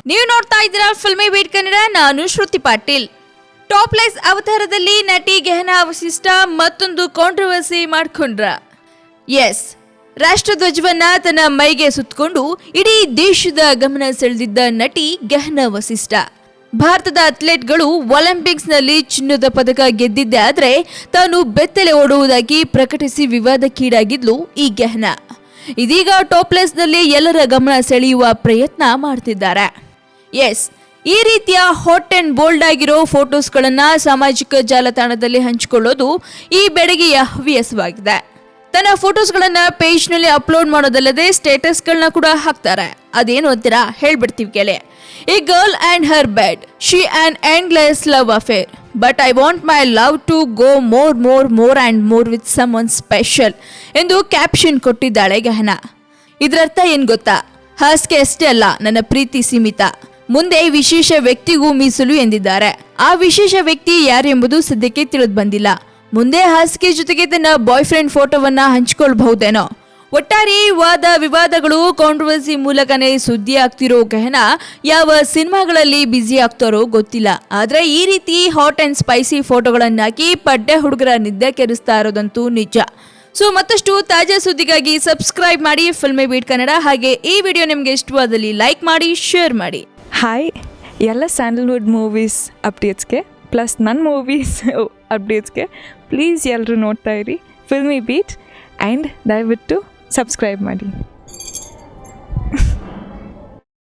ನೀವು ನೋಡ್ತಾ ಇದ್ದೀರಾ ಫಿಲ್ಮಿ ಬೀಟ್ ಕನ್ನಡ. ನಾನು ಶ್ರುತಿ ಪಾಟೀಲ್. ಟಾಪ್ಲೆಸ್ ಅವತಾರದಲ್ಲಿ ನಟಿ ಗೆಹನಾ ವಸಿಷ್ಠ ಮತ್ತೊಂದು ಕಾಂಟ್ರವರ್ಸಿ ಮಾಡ್ಕೊಂಡ್ರ. ಎಸ್, ರಾಷ್ಟ್ರಧ್ವಜವನ್ನ ತನ್ನ ಮೈಗೆ ಸುತ್ತಕೊಂಡು ಇಡೀ ದೇಶದ ಗಮನ ಸೆಳೆದಿದ್ದ ನಟಿ ಗೆಹನಾ ವಸಿಷ್ಠ. ಭಾರತದ ಅಥ್ಲೆಟ್ಗಳು ಒಲಿಂಪಿಕ್ಸ್ನಲ್ಲಿ ಚಿನ್ನದ ಪದಕ ಗೆದ್ದಿದ್ದೆ ಆದ್ರೆ ತಾನು ಬೆತ್ತಲೆ ಓಡುವುದಾಗಿ ಪ್ರಕಟಿಸಿ ವಿವಾದಕ್ಕೀಡಾಗಿದ್ಲು ಈ ಗೆಹನಾ. ಇದೀಗ ಟಾಪ್ಲೆಸ್ನಲ್ಲಿ ಎಲ್ಲರ ಗಮನ ಸೆಳೆಯುವ ಪ್ರಯತ್ನ ಮಾಡ್ತಿದ್ದಾರೆ. ಎಸ್, ಈ ರೀತಿಯ ಹಾಟ್ ಅಂಡ್ ಬೋಲ್ಡ್ ಆಗಿರೋ ಫೋಟೋಸ್ಗಳನ್ನ ಸಾಮಾಜಿಕ ಜಾಲತಾಣದಲ್ಲಿ ಹಂಚಿಕೊಳ್ಳೋದು ಈ ಬೆಡಗಿಯ ಹವ್ಯಾಸವಾಗಿದೆ. ತನ್ನ ಫೋಟೋಸ್ಗಳನ್ನ ಪೇಜ್ನಲ್ಲಿ ಅಪ್ಲೋಡ್ ಮಾಡೋದಲ್ಲದೆ ಸ್ಟೇಟಸ್ಗಳನ್ನ ಕೂಡ ಹಾಕ್ತಾರೆ. ಅದೇನು ಅಂತೀರಾ, ಹೇಳ್ಬಿಡ್ತೀವಿ ಕೇಳಿ. A girl and her bed. She an endless love affair. But I want my love to go more and more with someone special. ಎಂದು ಕ್ಯಾಪ್ಷನ್ ಕೊಟ್ಟಿದ್ದಾಳೆ ಗೆಹನಾ. ಇದರರ್ಥ ಏನ್ ಗೊತ್ತಾ? ಹಾಸ್ಗೆ ಅಷ್ಟೇ ಅಲ್ಲ, ನನ್ನ ಪ್ರೀತಿ ಸೀಮಿತ. ಮುಂದೆ ವಿಶೇಷ ವ್ಯಕ್ತಿಗೂ ಮೀಸಲು ಎಂದಿದ್ದಾರೆ. ಆ ವಿಶೇಷ ವ್ಯಕ್ತಿ ಯಾರು ಎಂಬುದು ಸದ್ಯಕ್ಕೆ ತಿಳಿದು ಬಂದಿಲ್ಲ. ಮುಂದೆ ಹಾಸ್ಗೆ ಜೊತೆಗೆ ತನ್ನ ಬಾಯ್ ಫ್ರೆಂಡ್ ಫೋಟೋವನ್ನ ಹಂಚಿಕೊಳ್ಬಹುದೇನೋ. ಒಟ್ಟಾರೆ ವಾದ ವಿವಾದಗಳು ಕಾಂಟ್ರವರ್ಸಿ ಮೂಲಕನೇ ಸುದ್ದಿ ಆಗ್ತಿರೋ ಗೆಹನಾ ಯಾವ ಸಿನಿಮಾಗಳಲ್ಲಿ ಬ್ಯುಸಿ ಆಗ್ತಾರೋ ಗೊತ್ತಿಲ್ಲ. ಆದ್ರೆ ಈ ರೀತಿ ಹಾಟ್ ಅಂಡ್ ಸ್ಪೈಸಿ ಫೋಟೋಗಳನ್ನಾಕಿ ಪಡ್ಡೆ ಹುಡುಗರ ನಿದ್ದೆ ಕೆಡಿಸ್ತಾ ಇರೋದಂತೂ ನಿಜ. ಸೊ ಮತ್ತಷ್ಟು ತಾಜಾ ಸುದ್ದಿಗಾಗಿ ಸಬ್ಸ್ಕ್ರೈಬ್ ಮಾಡಿ ಫಿಲ್ಮಿ ಬೀಟ್ ಕನ್ನಡ. ಹಾಗೆ ಈ ವಿಡಿಯೋ ನಿಮಗೆ ಇಷ್ಟವಾದಲ್ಲಿ ಲೈಕ್ ಮಾಡಿ, ಶೇರ್ ಮಾಡಿ. ಹಾಯ್, ಎಲ್ಲ ಸ್ಯಾಂಡಲ್ವುಡ್ ಮೂವೀಸ್ ಅಪ್ಡೇಟ್ಸ್ಗೆ ಪ್ಲಸ್ ನನ್ನ ಮೂವೀಸ್ ಅಪ್ಡೇಟ್ಸ್ಗೆ ಪ್ಲೀಸ್ ಎಲ್ಲರೂ ನೋಡ್ತಾ ಇರಿ ಫಿಲ್ಮಿ ಬೀಟ್ ಆ್ಯಂಡ್ ದಯವಿಟ್ಟು ಸಬ್ಸ್ಕ್ರೈಬ್ ಮಾಡಿ.